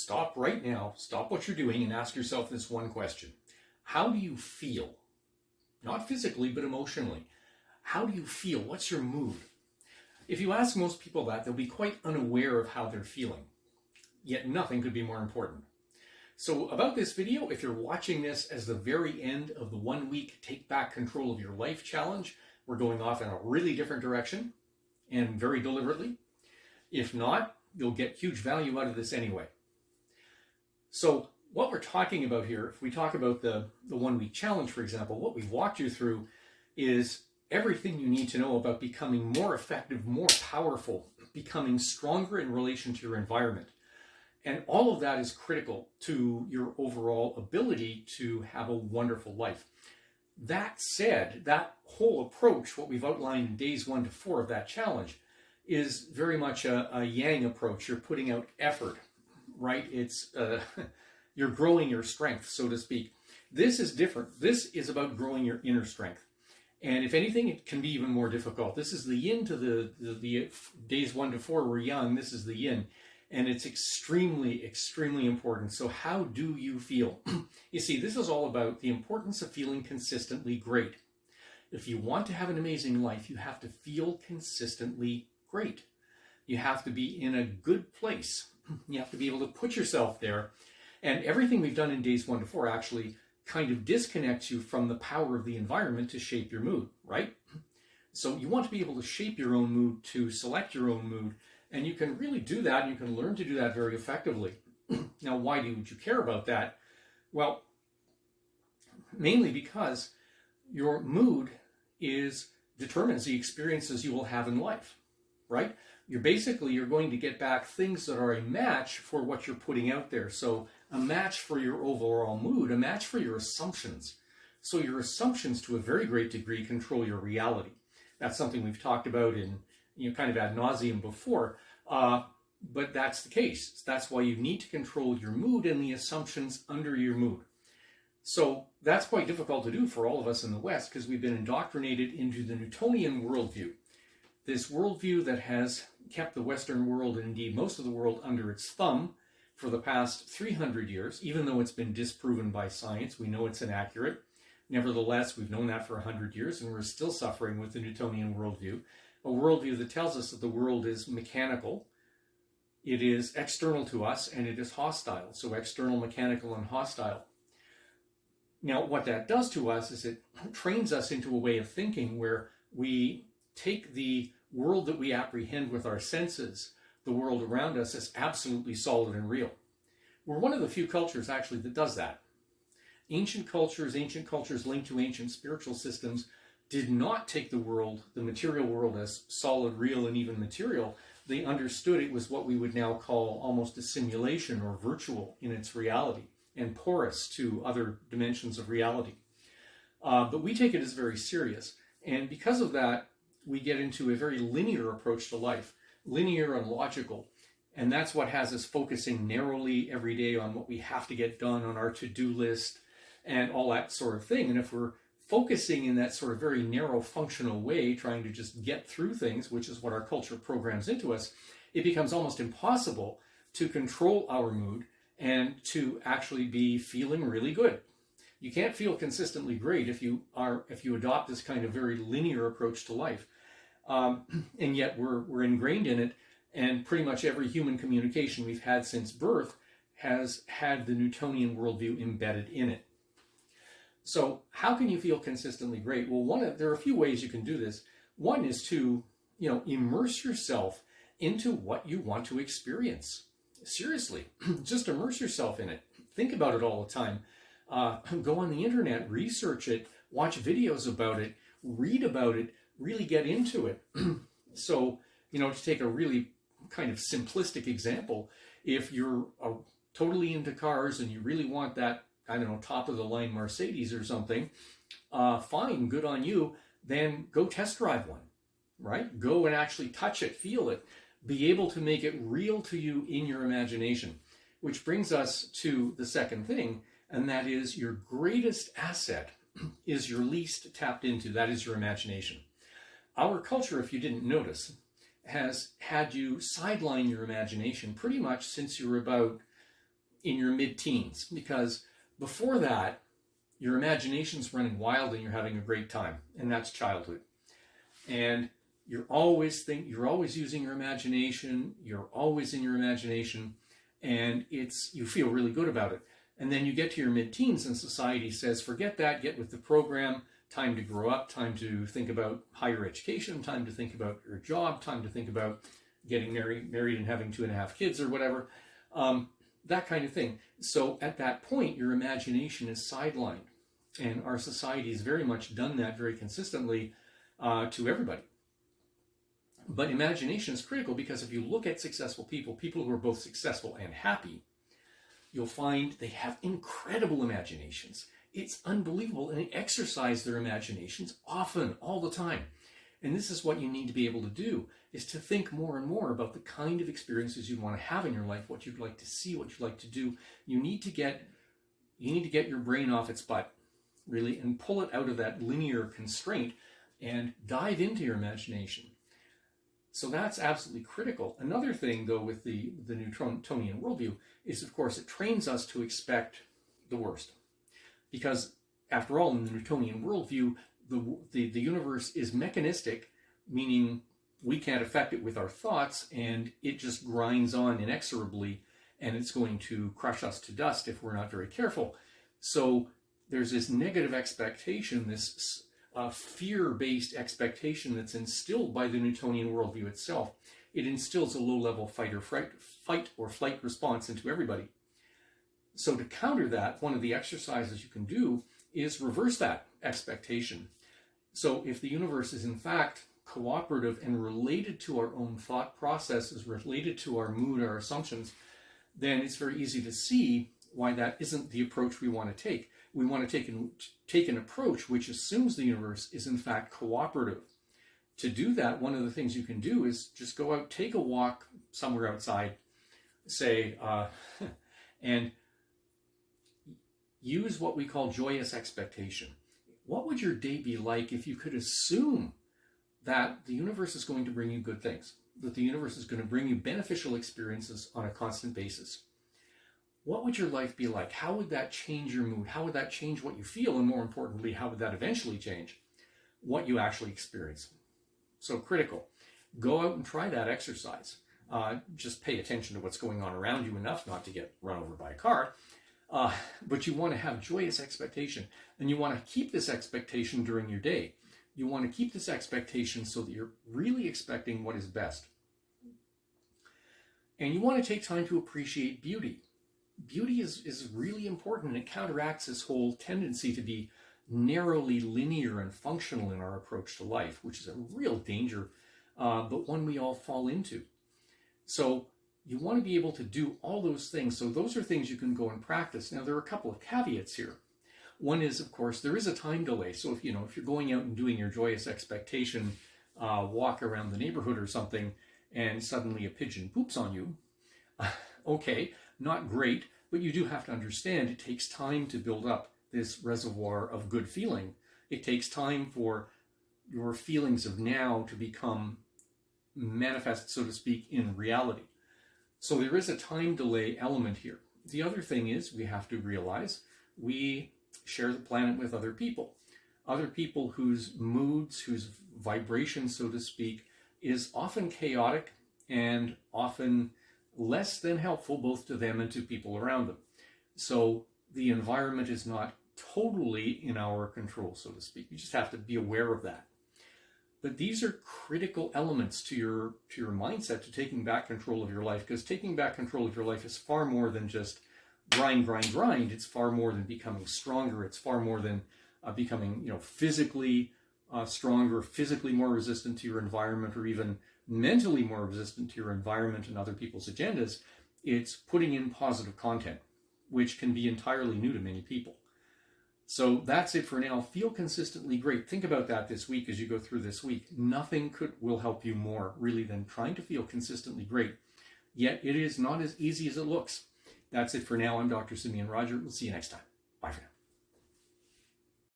stop right now, stop what you're doing and ask yourself this one question. How do you feel? Not physically, but emotionally. How do you feel? What's your mood? If you ask most people that, they'll be quite unaware of how they're feeling. Yet nothing could be more important. So about this video, if you're watching this as the very end of the 1 week Take Back Control of Your Life challenge, we're going off in a really different direction and very deliberately. If not, you'll get huge value out of this anyway. So what we're talking about here, if we talk about the 1 week challenge, for example, what we've walked you through is everything you need to know about becoming more effective, more powerful, becoming stronger in relation to your environment. And all of that is critical to your overall ability to have a wonderful life. That said, that whole approach, what we've outlined in days 1 to 4 of that challenge, is very much a yang approach. You're putting out effort, right? It's you're growing your strength, so to speak. This is different. This is about growing your inner strength. And if anything, it can be even more difficult. This is the yin to the days 1 to 4 were yang. This is the yin. And it's extremely, extremely important. So how do you feel? You see, this is all about the importance of feeling consistently great. If you want to have an amazing life, you have to feel consistently great. You have to be in a good place. You have to be able to put yourself there. And everything we've done in days 1 to 4 actually kind of disconnects you from the power of the environment to shape your mood, right? So you want to be able to shape your own mood, to select your own mood. And you can really do that, and you can learn to do that very effectively. Now, why would you care about that? Well, mainly because your mood determines the experiences you will have in life, right? You're going to get back things that are a match for what you're putting out there. So a match for your overall mood, a match for your assumptions. So your assumptions, to a very great degree, control your reality. That's something we've talked about in kind of ad nauseum before, but that's the case. That's why you need to control your mood and the assumptions under your mood. So that's quite difficult to do for all of us in the West because we've been indoctrinated into the Newtonian worldview. This worldview that has kept the Western world, and indeed most of the world, under its thumb for the past 300 years, even though it's been disproven by science. We know it's inaccurate. Nevertheless, we've known that for 100 years, and we're still suffering with the Newtonian worldview. A worldview that tells us that the world is mechanical, it is external to us, and it is hostile. So external, mechanical, and hostile. Now, what that does to us is it trains us into a way of thinking where we take the world that we apprehend with our senses, the world around us, as absolutely solid and real. We're one of the few cultures, actually, that does that. Ancient cultures linked to ancient spiritual systems, did not take the world, the material world, as solid, real, and even material. They understood it was what we would now call almost a simulation or virtual in its reality and porous to other dimensions of reality. But we take it as very serious. And because of that, we get into a very linear approach to life, linear and logical. And that's what has us focusing narrowly every day on what we have to get done on our to-do list and all that sort of thing. And if we're focusing in that sort of very narrow functional way, trying to just get through things, which is what our culture programs into us, it becomes almost impossible to control our mood and to actually be feeling really good. You can't feel consistently great if you adopt this kind of very linear approach to life. And yet we're ingrained in it, and pretty much every human communication we've had since birth has had the Newtonian worldview embedded in it. So how can you feel consistently great? Well, there are a few ways you can do this. One is to, immerse yourself into what you want to experience. Seriously, just immerse yourself in it. Think about it all the time. Go on the internet, research it, watch videos about it, read about it, really get into it. So, to take a really kind of simplistic example, if you're totally into cars and you really want that, top of the line Mercedes or something, fine, good on you. Then go test drive one, right? Go and actually touch it, feel it, be able to make it real to you in your imagination. Which brings us to the second thing, and that is your greatest asset is your least tapped into, that is your imagination. Our culture, if you didn't notice, has had you sideline your imagination pretty much since you were about in your mid-teens, because before that, your imagination's running wild and you're having a great time, and that's childhood. And you're always using your imagination, you're always in your imagination, and you feel really good about it. And then you get to your mid-teens and society says, forget that, get with the program, time to grow up, time to think about higher education, time to think about your job, time to think about getting married and having 2.5 kids or whatever, that kind of thing. So at that point, your imagination is sidelined. And our society has very much done that very consistently to everybody. But imagination is critical, because if you look at successful people who are both successful and happy, you'll find they have incredible imaginations. It's unbelievable, and they exercise their imaginations often, all the time. And this is what you need to be able to do, is to think more and more about the kind of experiences you want to have in your life, what you'd like to see, what you'd like to do. You need to get your brain off its butt, really, and pull it out of that linear constraint and dive into your imagination. So that's absolutely critical. Another thing, though, with the Newtonian worldview is, of course, it trains us to expect the worst. Because, after all, in the Newtonian worldview, the universe is mechanistic, meaning we can't affect it with our thoughts, and it just grinds on inexorably, and it's going to crush us to dust if we're not very careful. So there's this negative expectation, this fear-based expectation that's instilled by the Newtonian worldview itself. It instills a low-level fight or flight response into everybody. So to counter that, one of the exercises you can do is reverse that expectation. So if the universe is in fact cooperative and related to our own thought processes, related to our mood, our assumptions, then it's very easy to see why that isn't the approach we want to take. We want to take an approach which assumes the universe is in fact cooperative. To do that, one of the things you can do is just go out, take a walk somewhere outside, say, and use what we call joyous expectation. What would your day be like if you could assume that the universe is going to bring you good things, that the universe is going to bring you beneficial experiences on a constant basis? What would your life be like? How would that change your mood? How would that change what you feel? And more importantly, how would that eventually change what you actually experience? So critical. Go out and try that exercise. Just pay attention to what's going on around you enough not to get run over by a car. But you want to have joyous expectation. And you want to keep this expectation during your day. You want to keep this expectation so that you're really expecting what is best. And you want to take time to appreciate beauty. Beauty is really important, and it counteracts this whole tendency to be narrowly linear and functional in our approach to life, which is a real danger, but one we all fall into. So you want to be able to do all those things. So those are things you can go and practice. Now, there are a couple of caveats here. One is, of course, there is a time delay. So if you're going out and doing your joyous expectation walk around the neighborhood or something, and suddenly a pigeon poops on you, okay, not great, but you do have to understand it takes time to build up this reservoir of good feeling. It takes time for your feelings of now to become manifest, so to speak, in reality. So there is a time delay element here. The other thing is we have to realize we share the planet with other people whose moods, whose vibration, so to speak, is often chaotic and often less than helpful both to them and to people around them. So the environment is not totally in our control, so to speak. You just have to be aware of that. But these are critical elements to your mindset, to taking back control of your life, because taking back control of your life is far more than just grind. It's far more than becoming stronger. It's far more than becoming, physically stronger, physically more resistant to your environment, or even mentally more resistant to your environment and other people's agendas. It's putting in positive content, which can be entirely new to many people. So that's it for now. Feel consistently great. Think about that this week as you go through this week. Nothing will help you more, really, than trying to feel consistently great. Yet it is not as easy as it looks. That's it for now. I'm Dr. Simeon Roger. We'll see you next time. Bye for now.